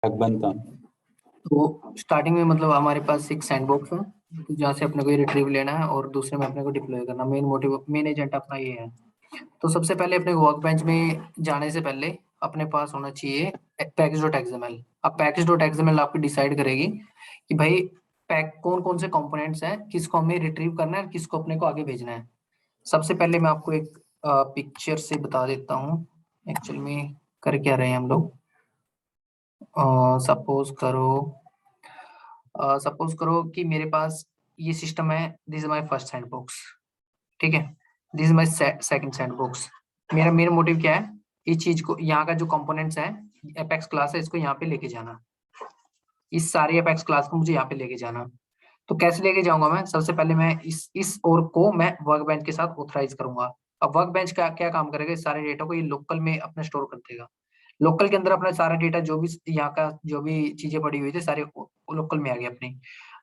बनता। तो स्टार्टिंग में मतलब हमारे पास एक सैंडबॉक्स है, तो जहाँ से अपने को ये रिट्रीव लेना है और दूसरे में अपने को डिप्लॉय करना। मेन एजेंट अपना ये है। तो सबसे पहले अपने वर्क बेंच में जाने से पहले अपने पास होना चाहिए पैकेज डॉट एक्सएमएल। अब पैकेज डॉट एक्सएमएल आपकी डिसाइड करेगी कि भाई पैक कौन कौन से कंपोनेंट्स हैं, किसको हमें रिट्रीव करना है, किसको अपने को आगे भेजना है। सबसे पहले मैं आपको एक पिक्चर से बता देता हूँ एक्चुअल में कर क्या रहे हैं हम लोग। सपोज करो कि मेरे पास ये सिस्टम है। This is my first sandbox, ठीक है। This is my second sandbox. मेरा मेन मोटिव क्या है, इस चीज को, यहाँ का जो कंपोनेंट्स है, एपेक्स क्लास है, इसको यहाँ पे लेके जाना। इस सारे एपेक्स क्लास को मुझे यहाँ पे लेके जाना। तो कैसे लेके जाऊंगा मैं? सबसे पहले मैं इस और को मैं वर्क बेंच के साथ ऑथराइज करूंगा। अब वर्क बेंच का क्या काम करेगा, इस सारे डेटा को ये लोकल में अपने स्टोर कर देगा। लोकल के अंदर अपना सारा डेटा, जो भी यहाँ का जो भी चीजें पड़ी हुई थी, सारे लोकल में आ गए अपने।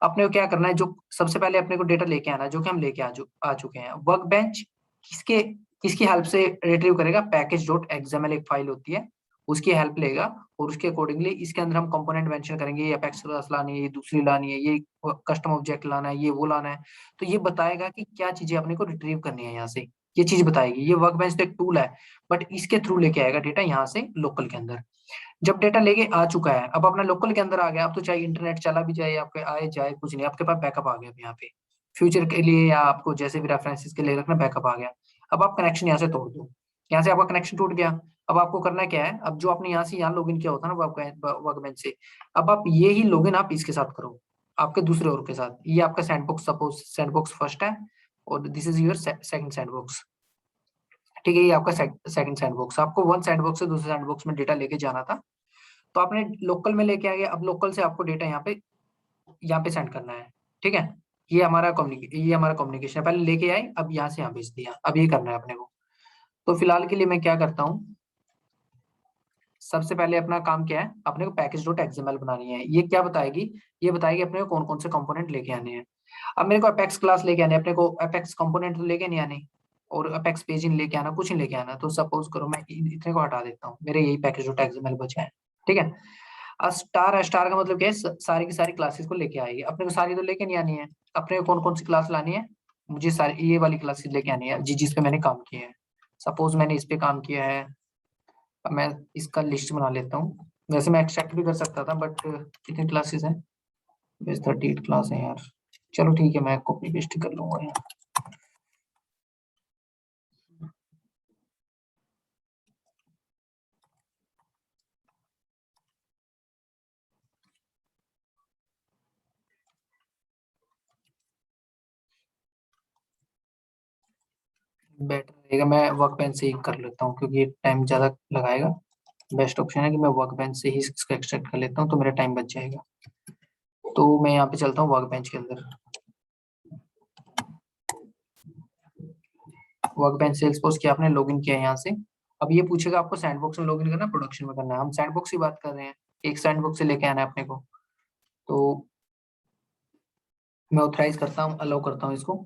अपने को क्या करना है, जो सबसे पहले अपने को डेटा लेके आना, जो कि हम लेके आ चुके हैं। वर्क बेंच किसके किसकी हेल्प से रिट्रीव करेगा? पैकेज डॉट एक्सएमएल एक फाइल होती है, उसकी हेल्प लेगा और उसके अकॉर्डिंगली इसके अंदर हम कंपोनेंट मेंशन करेंगे, ये अपेक्स क्लास लानी है, ये दूसरी लानी है, ये कस्टम ऑब्जेक्ट लाना है, ये वो लाना है। तो ये बताएगा कि क्या चीजें अपने को रिट्रीव करनी है यहाँ से, ये चीज बताएगी। ये वर्क बेंच तो एक टूल है, बट इसके थ्रू लेके आएगा डेटा यहाँ से लोकल के अंदर। जब डेटा लेके आ चुका है, अब अपना लोकल के अंदर आ गया, अब तो चाहे इंटरनेट चला भी जाए, आपके आए जाए, कुछ नहीं, आपके पास बैकअप आ गया। अब यहाँ पे फ्यूचर के लिए या आपको जैसे भी रेफरेंसेस के लिए रखना, बैकअप आ गया। अब आप कनेक्शन यहाँ से तोड़ दो, यहाँ से आपका कनेक्शन टूट गया। अब आपको करना क्या है, अब जो आपने यहाँ से यहाँ लॉगिन किया होता है ना वर्क बेंच से, अब आप ये ही लॉगिन आप इसके साथ करो, आपके दूसरे और के साथ। ये आपका सैंडबॉक्स, सपोज सैंडबॉक्स फर्स्ट है और this is your second sandbox, ठीक है। ये आपका सेकंड सैंडबॉक्स। आपको वन सैंडबॉक्स से दूसरे सैंडबॉक्स में डेटा लेके जाना था, तो आपने लोकल में लेके आ गया। अब लोकल से आपको डेटा यहाँ पे सेंड करना है, ठीक है। ये हमारा कम्युनिकेशन है। पहले लेके आए, अब यहाँ से यहाँ भेज दिया, अब ये करना है अपने को। तो फिलहाल के लिए मैं क्या करता हूँ, सबसे पहले अपना काम क्या है, अपने को पैकेज डॉट एक्सएमएल बनानी है। ये क्या बताएगी, ये बताएगी अपने को कौन कौन से कंपोनेंट लेके आने हैं। अब मेरे को अपेक्स क्लास लेके आने, अपने को अपेक्स कंपोनेंट तो लेके नहीं आने, और अपेक्स पेज इन लेके आना, कुछ नहीं लेके आना। तो सपोज करो मैं इतने को हटा देता हूँ, मेरे यही पैकेज डॉट एक्सएमएल बचा है, ठीक है। स्टार स्टार का मतलब क्या है, सारी की सारी क्लासेस को लेके आएगी। अपने को सारी तो लेके नहीं आनी है, अपने को कौन कौन सी क्लास लानी है, मुझे सारी ये वाली क्लासेस लेके आनी है जिस पे मैंने काम किया है। सपोज मैंने इस पे काम किया है, अब मैं इसका लिस्ट बना लेता हूँ। वैसे मैं एक्सट्रैक्ट भी कर सकता था, बट कितनी क्लासेस हैं, बस 38 क्लास है यार। चलो ठीक है, मैं कॉपी पेस्ट कर लूंगा यार। बेटर रहेगा मैं वर्क बेंच से ही कर लेता हूँ, क्योंकि टाइम ज्यादा लगाएगा। बेस्ट ऑप्शन है कि मैं वर्क बेंच से ही इसको एक्सट्रैक्ट कर लेता हूँ, तो मेरा टाइम बच जाएगा। तो मैं यहाँ पे चलता हूँ वर्क बेंच के अंदर। वर्क बेंच सेल्सफोर्स किया आपने, लॉगिन किया यहाँ से। अब ये पूछेगा आपको सैंडबॉक्स में लॉगिन करना, प्रोडक्शन में करना है। हम सैंडबॉक्स की बात कर रहे हैं, एक सैंडबॉक्स से लेके आना है अपने को। तो मैं ऑथराइज करता हूँ, अलाउ करता हूँ इसको।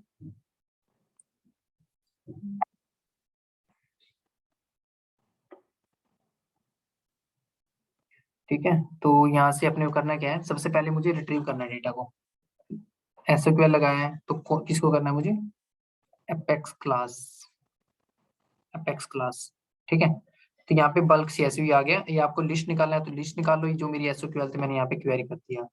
ठीक है, तो यहाँ से अपने को करना क्या है, सबसे पहले मुझे रिट्रीव करना है डेटा को। एसक्यूएल लगाया है, तो किसको करना है मुझे, एपेक्स क्लास, एपेक्स क्लास, ठीक है। तो यहाँ पे बल्क सीएसवी आ गया। ये आपको लिस्ट निकालना है तो लिस्ट निकाल लो, ये जो मेरी एसक्यूएल थी मैंने यहाँ पे क्वेरी कर दिया।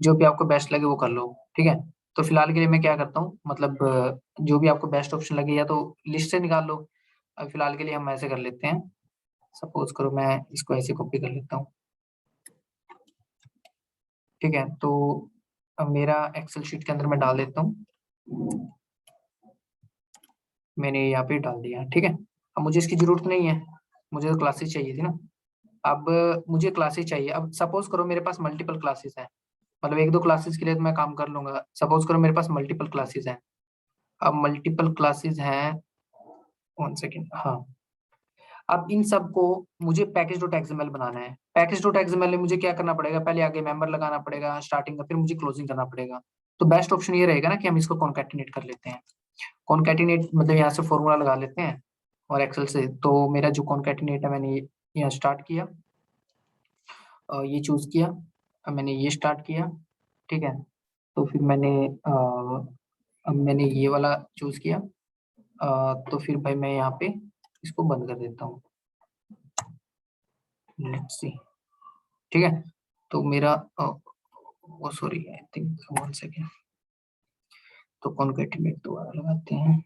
जो भी आपको बेस्ट लगे वो कर लो, ठीक है। तो फिलहाल के लिए मैं क्या करता हूँ, मतलब जो भी आपको बेस्ट ऑप्शन लगे, या तो लिस्ट से निकाल लो। अब फिलहाल के लिए हम ऐसे कर लेते हैं, सपोज करो मैं इसको ऐसे कॉपी कर लेता हूँ, ठीक है। तो अब मेरा एक्सेल शीट के अंदर मैं डाल देता हूँ, मैंने यहाँ पे डाल दिया, ठीक है। अब मुझे इसकी जरूरत नहीं है, मुझे तो क्लासेस चाहिए थी ना। अब मुझे क्लासेस चाहिए। अब सपोज करो मेरे पास मल्टीपल क्लासेस हैं, मतलब एक दो क्लासेस के लिए तो मैं काम कर लूंगा। सपोज करो मेरे पास मल्टीपल क्लासेस हैं। अब मल्टीपल क्लासेस हैं, वन सेकेंड, हाँ। अब इन सबको मुझे पैकेज डॉट एक्सएमएल बनाना है। पैकेज डॉट एक्सएमएल में मुझे क्या करना पड़ेगा, पहले आगे मेंबर लगाना पड़ेगा स्टार्टिंग का, फिर मुझे क्लोजिंग करना पड़ेगा। तो बेस्ट ऑप्शन ये रहेगा ना कि हम इसको कॉन्कैटिनेट कर लेते हैं। कॉन्कैटिनेट मतलब यहाँ से फॉर्मूला लगा लेते हैं और एक्सेल से। तो मेरा जो कॉन्कैटिनेट है, मैंने यहाँ स्टार्ट किया, ये चूज किया, अब मैंने ये स्टार्ट किया, ठीक है। तो फिर मैंने अब मैंने ये वाला चूज किया, तो फिर भाई मैं यहाँ पे इसको बंद कर देता हूँ। लेट्स सी, ठीक है। तो मेरा वो सॉरी, आई थिंक 1 सेकेंड, तो कॉन्केटिनेट दोबारा लगाते हैं।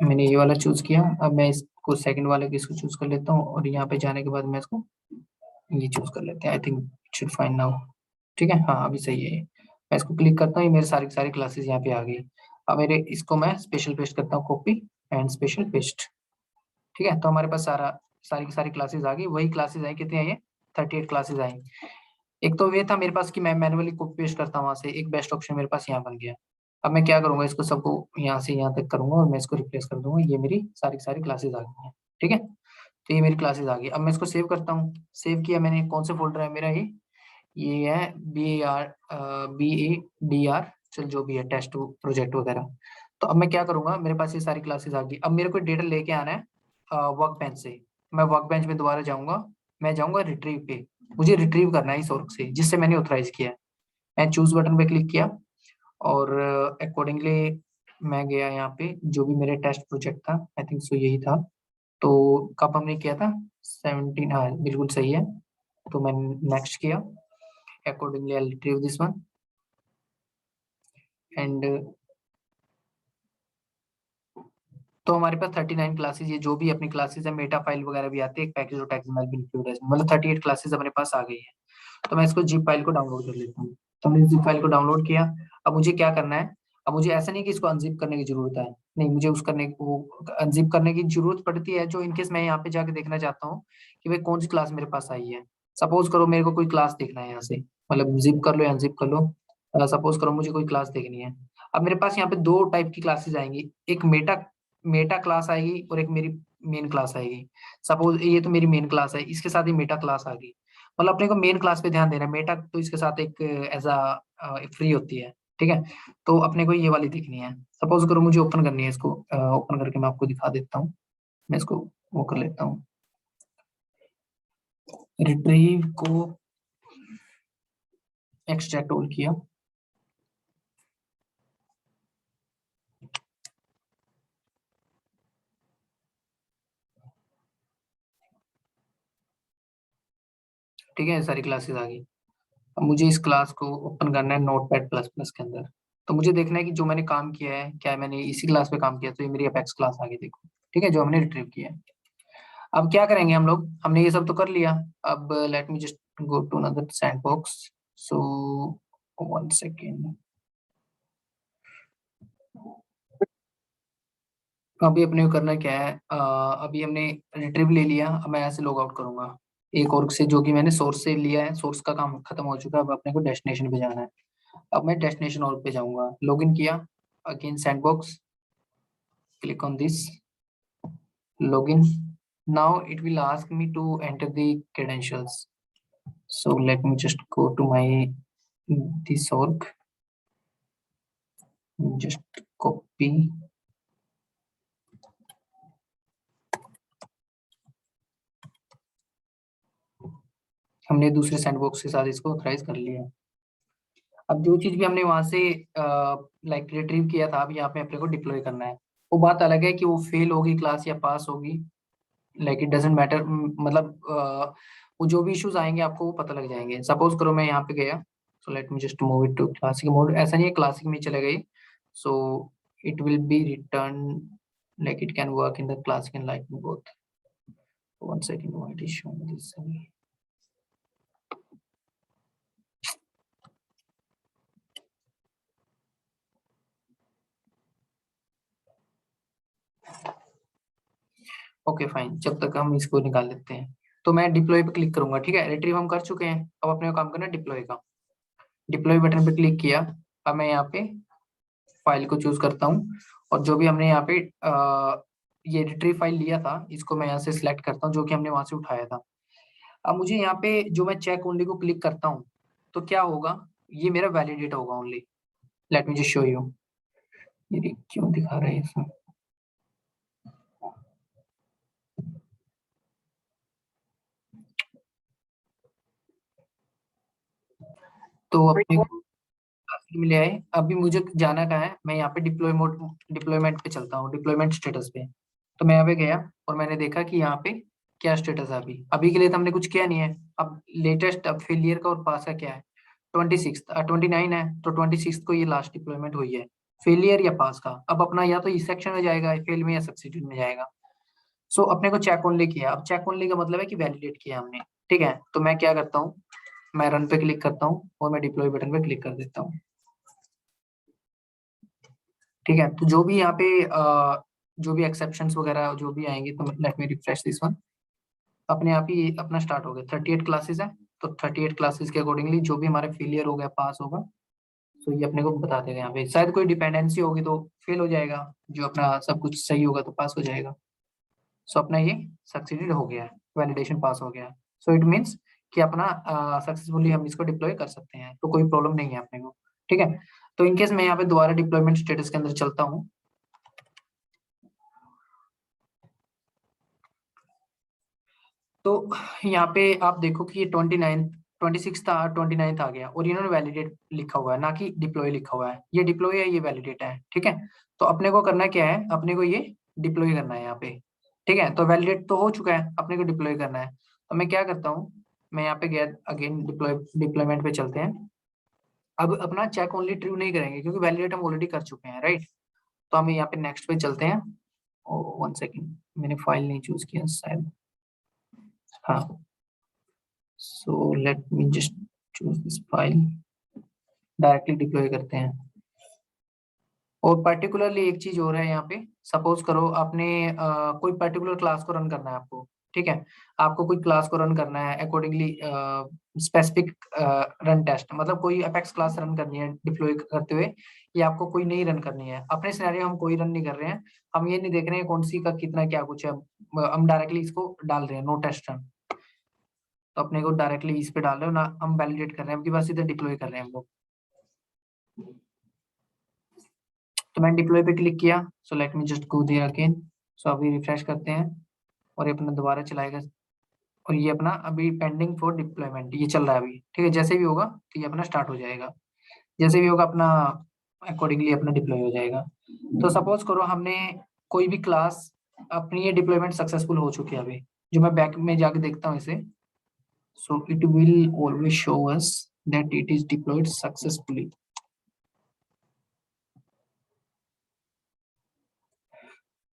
मैंने ये वाला चूज किया, अब मैं इसको सेकंड वाले को इसको चूज कर लेता हूँ, और यहाँ पे जाने के बाद मैं इसको ये चूज कर लेते हैं। I think it should fine now, ठीक है। हाँ अभी सही है ये। मैं इसको क्लिक करता हूँ, ये मेरे सारी सारी क्लासेस यहाँ पे आ गई। अब मेरे इसको मैं स्पेशल पेस्ट करता हूँ, कॉपी एंड स्पेशल पेस्ट, ठीक है। तो हमारे पास सारी की सारी क्लासेस आ गई। वही क्लासेस आई, कितनी आई है, 38 क्लासेस आई। एक तो ये था मेरे पास कि मैं मैनुअली कॉपी पेस्ट करता हूँ वहां से, एक बेस्ट ऑप्शन मेरे पास यहाँ बन गया। अब मैं क्या करूंगा, इसको सबको यहाँ से यहाँ तक करूंगा और मैं इसको रिप्लेस कर दूंगा। ये मेरी सारी सारी क्लासेस आ गई हैं, ठीक है। तो ये मेरी क्लासेस आ गई। अब मैं इसको सेव करता हूँ। सेव किया मैंने, कौन से फोल्डर है मेरा, ये है BAR, चल जो भी है, टेस्ट प्रोजेक्ट वगैरह। तो अब मैं क्या करूंगा, मेरे पास ये सारी क्लासेस आ गई। अब मेरे को डेटा लेके आना है वर्क बेंच से। मैं वर्क बेंच में दोबारा जाऊंगा, मैं जाऊंगा रिट्रीव पे। मुझे रिट्रीव करना है इस वर्क से जिससे मैंने ऑथराइज किया है। मैं चूज बटन पे क्लिक किया, और अकॉर्डिंगली मैं गया यहाँ पे, जो भी मेरे टेस्ट प्रोजेक्ट था, आई थिंक सो यही था। तो कब हमने किया था, 17, हाँ बिल्कुल सही है। तो मैंने नेक्स्ट किया, accordingly I'll retrieve this one, and तो हमारे पास 39 क्लासेस, ये जो भी अपनी क्लासेस है, मेटा फाइल वगैरह भी आती है, एक पैकेज और एक्सएमएल भी इंक्लूड है, मतलब 38 क्लासेस अपने पास आ गई है। तो मैं इसको जिप फाइल को डाउनलोड कर लेता हूँ। तो मैंने जिप फाइल को डाउनलोड किया। अब मुझे क्या करना है, अब मुझे ऐसा नहीं कि इसको अनजिप करने की जरूरत है, नहीं, मुझे उस करने वो अनजिप करने की जरूरत पड़ती है जो इनकेस मैं यहाँ पे जाके देखना चाहता हूँ कि भाई कौन सी क्लास मेरे पास आई है। सपोज करो मेरे को कोई क्लास देखना है यहाँ से, मतलब जिप कर लो या अनजिप कर लो। सपोज करो मुझे कोई क्लास देखनी है। अब मेरे पास यहाँ पे दो टाइप की क्लासेस आएंगी, एक मेटा मेटा क्लास आएगी और एक मेरी मेन क्लास आएगी। सपोज ये तो मेरी मेन क्लास है, इसके साथ ही मेटा क्लास आ गई। मतलब अपने को मेन क्लास पे ध्यान देना है, मेटा तो इसके साथ एक एज अ फ्री होती है, ठीक है। तो अपने को ये वाली देखनी है। सपोज करो मुझे ओपन करनी है इसको, ओपन करके मैं आपको दिखा देता हूँ। मैं इसको वो कर लेता हूँ, रिट्रीव को एक्सट्रैक्ट ऑल किया। ठीक है, सारी क्लासेस आ गई। अब मुझे इस क्लास को ओपन करना है नोटपैड प्लस प्लस के अंदर। तो मुझे देखना है कि जो मैंने काम किया है, क्या मैंने इसी क्लास पे काम किया, तो ये मेरी अपेक्स क्लास आ गई, देखो, ठीक है, जो हमने रिट्रीव किया है। अब क्या करेंगे हम लोग, हमने ये सब तो कर लिया। अब let me just go to another sandbox. So 1 second. अभी अपने को करना क्या है, अभी हमने रिट्रीव ले लिया। अब मैं ऐसे लॉग आउट करूंगा एक और से, जो कि मैंने सोर्स से लिया है। सोर्स का काम खत्म हो चुका है, अब अपने को डेस्टिनेशन पे जाना है। अब मैं डेस्टिनेशन और पे जाऊंगा, लॉगिन किया, again sandbox, click on this, login. Now it will ask me to enter the credentials. So let me just go to my this org, just copy. हमने दूसरे सैंडबॉक्स के साथ इसको ऑथराइज कर लिया। अब जो चीज भी हमने वहां से लाइक रिट्रीव किया था, अब यहाँ पे अपने को डिप्लॉय करना है। वो बात अलग है कि वो फेल होगी क्लास या पास होगी, लाइक इट डजेंट मैटर। मतलब वो जो भी इश्यूज आएंगे आपको वो पता लग जाएंगे। सपोज करो मैं यहाँ पे गया, so let me just move it to classic mode. ऐसा नहीं है क्लासिक में चले गई, so it will be return, like it can work in the classic and like both. 1 second, why it is showing this? Okay fine, जब तक हम इसको निकाल लेते हैं। तो मैं डिप्लॉय पे क्लिक करूंगा, ठीक है। रिट्रीव हम कर चुके हैं, अब अपने को काम करना है डिप्लॉय का। डिप्लॉय बटन पे क्लिक किया। अब मैं यहाँ पे फाइल को चूज करता हूँ, और जो भी हमने यहाँ पे ये रिट्रीव फाइल लिया था, इसको मैं यहाँ से सिलेक्ट करता हूँ, जो कि हमने वहां से उठाया था। अब मुझे यहाँ पे जो मैं चेक ओनली को क्लिक करता हूँ, तो क्या होगा, ये मेरा वैलिडेट होगा only. Late me just show you, ये क्यों दिखा रहा है इसमें। तो अपने मिले आए। अभी मुझे जाना कहाँ है, मैं यहाँ पे डिप्लॉयमेंट पे चलता हूँ, डिप्लॉयमेंट स्टेटस पे। तो मैं यहाँ पे गया और मैंने देखा कि यहाँ पे क्या स्टेटस है। अभी अभी के लिए तो हमने कुछ किया नहीं है। अब लेटेस्ट अब फेलियर का और पास का क्या है, 29 है, तो 26 को ये लास्ट डिप्लॉयमेंट हुई है। फेलियर या पास का अब अपना या तो इस सेक्शन में जाएगा फेल में, या सक्सीडेड में जाएगा। सो अपने को चेक ओनली किया। अब चेक ओनली का मतलब है कि वैलिडेट किया हमने। ठीक है, तो मैं क्या करता हूँ, मैं रन पे क्लिक करता हूँ और मैं डिप्लॉय बटन पे क्लिक कर देता हूँ। ठीक है, तो जो भी यहाँ पे जो भी एक्सेप्शंस वगैरह जो भी आएंगे, तो let me refresh this one. अपने आप ही अपना स्टार्ट हो गया। 38 क्लासेस है, तो 38 क्लासेस के अकॉर्डिंगली जो भी हमारा फेलियर हो गया पास होगा, तो ये अपने को बता देगा। यहाँ पे शायद कोई डिपेंडेंसी होगी तो फेल हो जाएगा, जो अपना सब कुछ सही होगा तो पास हो जाएगा। सो अपना ये सक्सीडेड हो गया है, वैलिडेशन पास हो गया है। सो इट मीन्स कि अपना सक्सेसफुली हम इसको डिप्लॉय कर सकते हैं, तो कोई प्रॉब्लम नहीं है अपने को। ठीक है, तो इनकेस मैं यहाँ पे दोबारा डिप्लॉयमेंट स्टेटस के अंदर चलता हूँ, तो यहाँ पे आप देखो कि ये 26 था, 29 आ गया, और इन्होंने वैलिडेट लिखा हुआ है, ना कि डिप्लॉय लिखा हुआ है। ये डिप्लॉय है, ये वैलिडेट है। ठीक है, तो अपने को करना क्या है, अपने को ये डिप्लॉय करना है यहाँ पे। ठीक है, तो वैलिडेट तो हो चुका है, अपने को डिप्लॉय करना है। तो मैं क्या करता हूँ, मैं यहाँ पे गया, अगेन डिप्लॉयमेंट पे चलते हैं। अब अपना चेक ओनली ट्रू नहीं करेंगे, क्योंकि वैलिडेट हम ऑलरेडी कर चुके हैं, राइट। तो हम यहाँ पे नेक्स्ट पे चलते हैं। वन सेकेंड, मैंने फाइल नहीं चूज किया शायद। हाँ, so let me just choose this file, directly deploy करते हैं। और पर्टिकुलरली एक चीज और है यहाँ पे, सपोज करो आपने कोई पर्टिकुलर क्लास को रन करना है आपको। ठीक है, आपको कोई क्लास को रन करना है अकॉर्डिंगली स्पेसिफिक रन टेस्ट, मतलब कोई अपेक्स क्लास रन करनी है डिप्लॉय करते हुए, या आपको कोई नहीं रन करनी है। अपने सिनेरियो हम कोई रन नहीं कर रहे हैं, हम ये नहीं देख रहे हैं कौन सी का कितना क्या कुछ है, हम डायरेक्टली इसको डाल रहे हैं, नो टेस्ट रन। तो अपने को डायरेक्टली इस पे डाल रहे हो ना, हम वैलिडेट कर रहे हैं, अब की बार सीधे डिप्लॉय कर रहे हैं हम लोग। तो मैंने डिप्लॉय पे क्लिक किया, so let me just go there again. So अभी रिफ्रेश करते हैं और ये अपना दोबारा चलाएगा। और ये अपना अभी पेंडिंग फॉर डिप्लॉयमेंट ये चल रहा है अभी। ठीक है, जैसे भी होगा तो ये अपना स्टार्ट हो जाएगा, जैसे भी होगा अपना अकॉर्डिंगली अपना डिप्लॉय हो जाएगा। तो सपोज करो हमने कोई भी क्लास, अपनी ये डिप्लॉयमेंट सक्सेसफुल हो चुकी है अभी, जो मैं बैक में जाके देखता हूँ इसे। So it will always show us that it is deployed successfully.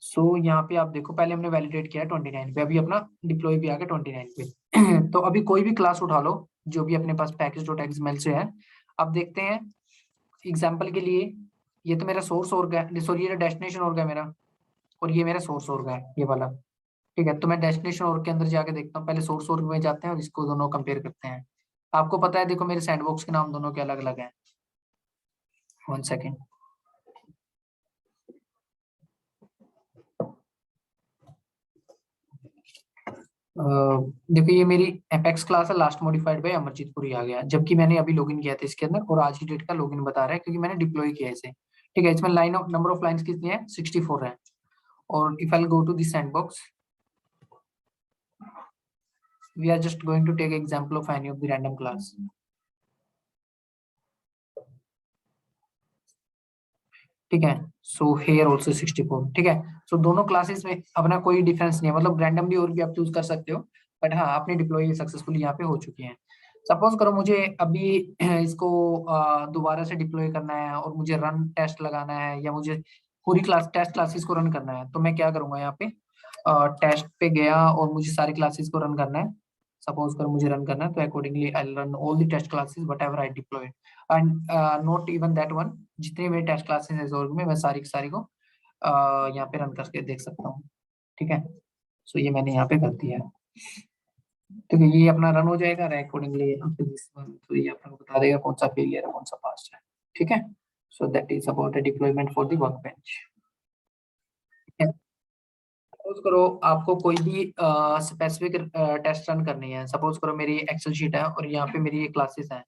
So यहाँ पे आप देखो, पहले हमने वैलिडेट किया है 29 पे, अभी अपना डिप्लॉय भी आ गया 29 पे। तो अभी कोई भी क्लास उठा लो जो भी अपने पास पैकेज.xml से है। अब देखते हैं एग्जांपल के लिए, ये तो मेरा सोर्स और गया, सॉरी ये डेस्टिनेशन और गया मेरा, और ये मेरा सोर्स और गया है ये वाला। ठीक है, तो मैं डेस्टिनेशन और के अंदर जाके देखता हूँ, पहले सोर्स और में जाते हैं और इसको दोनों कंपेयर करते हैं। आपको पता है, देखो मेरे सैंडबॉक्स के नाम दोनों के अलग अलग हैं। वन सेकेंड, देखो ये मेरी एपेक्स क्लास है, last modified by Amarjeet Puri आ गया, जबकि मैंने अभी लॉगिन किया था इसके अंदर, और आज की डेट का लॉगिन बता रहा है क्योंकि मैंने डिप्लॉय किया है इसे। ठीक है, इसमें line of number of lines कितनी है, 64 है। और if I go to this sandbox, we are just going to take example of any of the random class. ठीक है, सो हेयर ऑल्सो 64। ठीक है, सो दोनों क्लासेस में अपना कोई डिफरेंस नहीं है, मतलब रैंडमली और भी आप चूज कर सकते हो, बट हाँ अपनी डिप्लॉय सक्सेसफुली यहाँ पे हो चुकी है। सपोज करो मुझे अभी इसको दोबारा से डिप्लॉय करना है, और मुझे रन टेस्ट लगाना है, या मुझे पूरी टेस्ट क्लासेस को रन करना है, तो मैं क्या करूंगा, यहाँ पे टेस्ट पे गया और मुझे सारी क्लासेस को रन करना है। सपोज करो मुझे रन करना है, तो accordingly I run all the test classes whatever I deploy, and not even that one, जितनी मेरी टेस्ट क्लासेस है जोर में, मैं सारी की सारी को यहाँ पे रन करके देख सकता हूँ। ठीक है, सो ये मैंने यहाँ पे कर दिया है। तो ये अपना रन हो जाएगा अकॉर्डिंगली, तो ये अपना बता देगा कौन सा फेलियर है कौन सा पास है। ठीक है, so that is about the deployment for the work bench. Suppose करो आपको कोई भी स्पेसिफिक टेस्ट रन करनी है, सपोज करो मेरी एक्सेल शीट है और यहाँ पे मेरी ये क्लासेस हैं,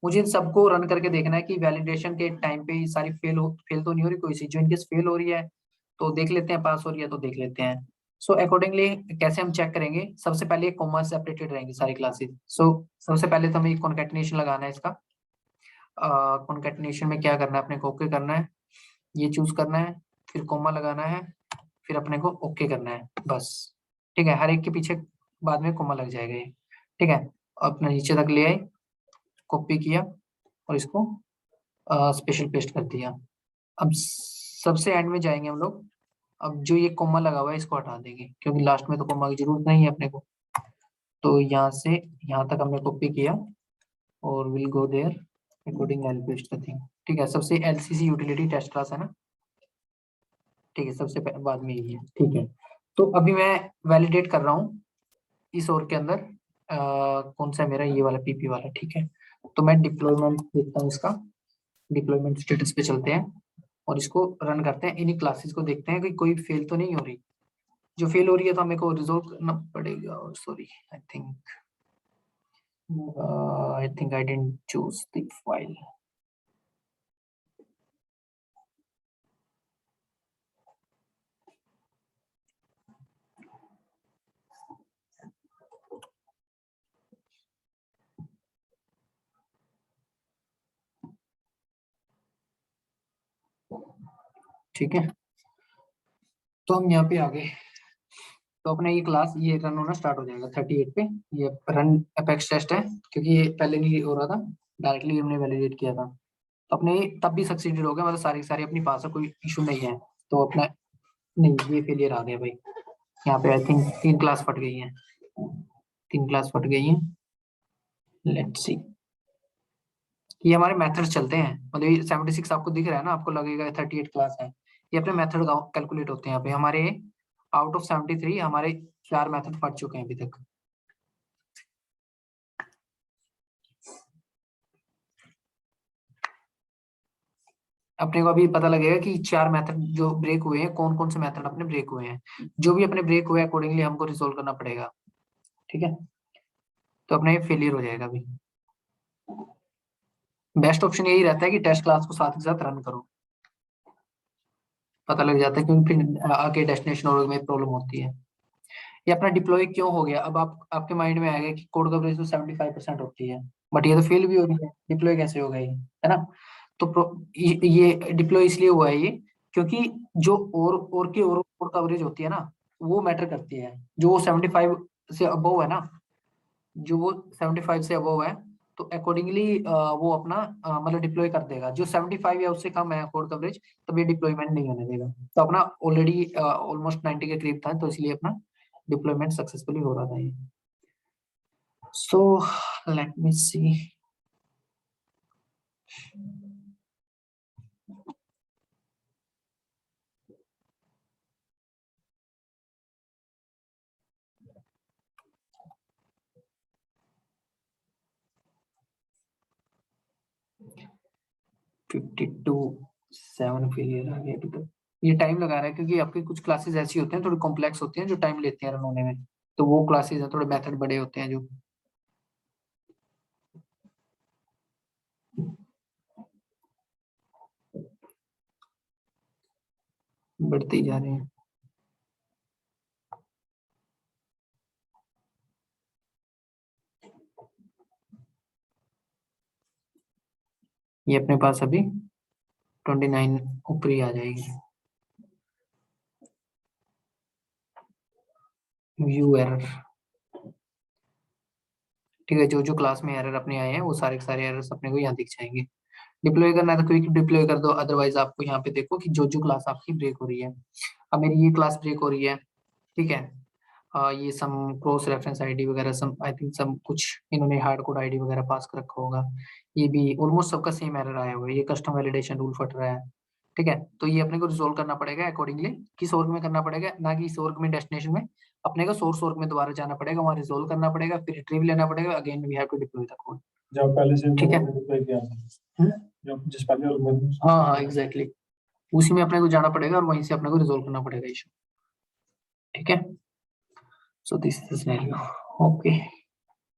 मुझे इन सबको रन करके देखना है कि वैलिडेशन के टाइम पे ये सारी फेल तो नहीं हो रही कोई सी, जो इनकेस फेल हो रही है तो देख लेते हैं, पास हो रही है तो देख लेते हैं। सो अकॉर्डिंगली कैसे हम चेक करेंगे, सबसे पहले कॉमा सेपरेटेड रहेंगी सारी क्लासेस। सो सबसे पहले तो हमें कॉन्केटिनेशन लगाना है इसका। कॉन्केटिनेशन में क्या करना है अपने को, ओके करना है, ये चूज करना है, फिर कोमा लगाना है, फिर अपने को ओके करना है बस। ठीक है, हर एक के पीछे बाद में कोमा लग जाएगा ये। ठीक है, अपना नीचे तक ले आए, कॉपी किया और इसको स्पेशल पेस्ट कर दिया। अब सबसे एंड में जाएंगे हम लोग। अब जो ये कोमा लगा हुआ है इसको हटा देंगे, क्योंकि लास्ट में तो कोमा की जरूरत नहीं है अपने को। तो यहाँ से यहाँ तक हमने कॉपी किया और will go there accordingly paste the thing. ठीक है, सबसे एलसीसी यूटिलिटी टेस्ट क्लास है ना। ठीक है, सबसे बाद में यही है। ठीक है, तो अभी मैं वैलिडेट कर रहा हूँ इस और के अंदर कौन सा मेरा ये वाला पीपी वाला। ठीक है, तो मैं डिप्लॉयमेंट देखता हूँ इसका, डिप्लॉयमेंट स्टेटस पे चलते हैं और इसको रन करते हैं। इन्हीं क्लासेस को देखते हैं कि कोई फेल तो नहीं हो रही। जो फेल हो रही है तो हमें को रिजोल्व करना पड़ेगा। और sorry, I think I didn't choose the file. ठीक है, तो हम यहाँ पे आ गए। तो अपना ये क्लास ये रन होना स्टार्ट हो जाएगा 38 पे। ये रन अपेक्स टेस्ट है, क्योंकि ये पहले नहीं हो रहा था, डायरेक्टली हमने वैलिडेट किया था। तो अपने तब भी सक्सीडेड हो गया, मतलब सारी सारी अपनी पास है, कोई इशू नहीं है। तो अपना नहीं, ये फेलियर आ गया भाई। यहाँ पे आई थिंक 3 क्लास फट गई है, 3 क्लास फट गई है। लेट्स सी, ये हमारे मेथड चलते हैं, मतलब ये 76 आपको दिख रहा है ना, आपको लगेगा 38 क्लास है। ये अपने मेथड कैलकुलेट होते हैं यहाँ पे हमारे। आउट ऑफ 73 हमारे 4 मेथड फट चुके हैं अभी तक। अपने को अभी पता लगेगा कि 4 मेथड जो ब्रेक हुए हैं, कौन कौन से मेथड अपने ब्रेक हुए हैं। जो भी अपने ब्रेक हुए अकॉर्डिंगली हमको रिजोल्व करना पड़ेगा। ठीक है, तो अपना ये फेलियर हो जाएगा अभी। बेस्ट ऑप्शन यही रहता है कि टेस्ट क्लास को साथ के साथ रन करो, पता लग जाता है, क्योंकि फिर आगे डेस्टिनेशन और में प्रॉब्लम होती है। ये अपना डिप्लॉय क्यों हो गया, अब आपके माइंड में आएगा कि कोड कवरेज तो 75% होती है, बट ये तो फेल भी हो रही है, डिप्लॉय कैसे होगा ये, है ना। तो ये डिप्लॉय इसलिए हुआ है ये, क्योंकि जो और की और कोड कवरेज होती है ना, वो मैटर करती है। जो वो 75 से अबव है ना, जो वो 75 से अबव है, तो अकॉर्डिंगली वो अपना मतलब डिप्लॉय कर देगा। जो 75 या उससे कम है कोड कवरेज, तब ये डिप्लॉयमेंट नहीं होने देगा। तो अपना ऑलरेडी ऑलमोस्ट 90 के करीब था, तो इसलिए अपना डिप्लॉयमेंट सक्सेसफुली हो रहा था ये। So let me see, fifty two 7 failure आ गया अभी तक। ये टाइम लगा रहा है, क्योंकि आपकी कुछ क्लासेस ऐसी होती हैं थोड़ी कॉम्प्लेक्स होती हैं, जो टाइम लेती हैं रन होने में। तो वो क्लासेस हैं थोड़े मेथड बड़े होते हैं जो बढ़ते ही जा रहे हैं। ये अपने पास अभी 29 ऊपर ही आ जाएगी। व्यू एरर, ठीक है, जो जो क्लास में एरर अपने आए हैं वो सारे के सारे एरर्स अपने को यहाँ दिख जाएंगे। डिप्लॉय करना है तो क्विक डिप्लॉय कर दो, अदरवाइज आपको यहाँ पे देखो कि जो जो क्लास आपकी ब्रेक हो रही है। अब मेरी ये क्लास ब्रेक हो रही है, ठीक है। ये सम क्रॉस रेफरेंस आईडी वगैरह सम, आई थिंक सम कुछ इन्होंने हार्ड कोड आईडी वगैरह पास कर रखा होगा। ये भी ऑलमोस्ट सबका सेम एरर आया हुआ है, ये कस्टम वैलिडेशन रूल फट रहा है। ठीक है, तो ये अपने को रिजोल्व करना पड़ेगा अकॉर्डिंगली। किस org में करना पड़ेगा, ना कि इस org में डेस्टिनेशन में। अपने को सोर्स org में दोबारा जाना पड़ेगा, वहाँ रिजोल्व करना पड़ेगा, फिर रिट्रीव लेना पड़ेगा, again we have to deploy the code. जो पहले से ठीक है डिप्लॉय किया था, जो जिस पहले org में, हाँ हाँ एग्जैक्टली, उसी में अपने को जाना पड़ेगा और वहीं से अपने को रिजोल्व करना पड़ेगा इशू। ठीक है, so this is scenario. Okay.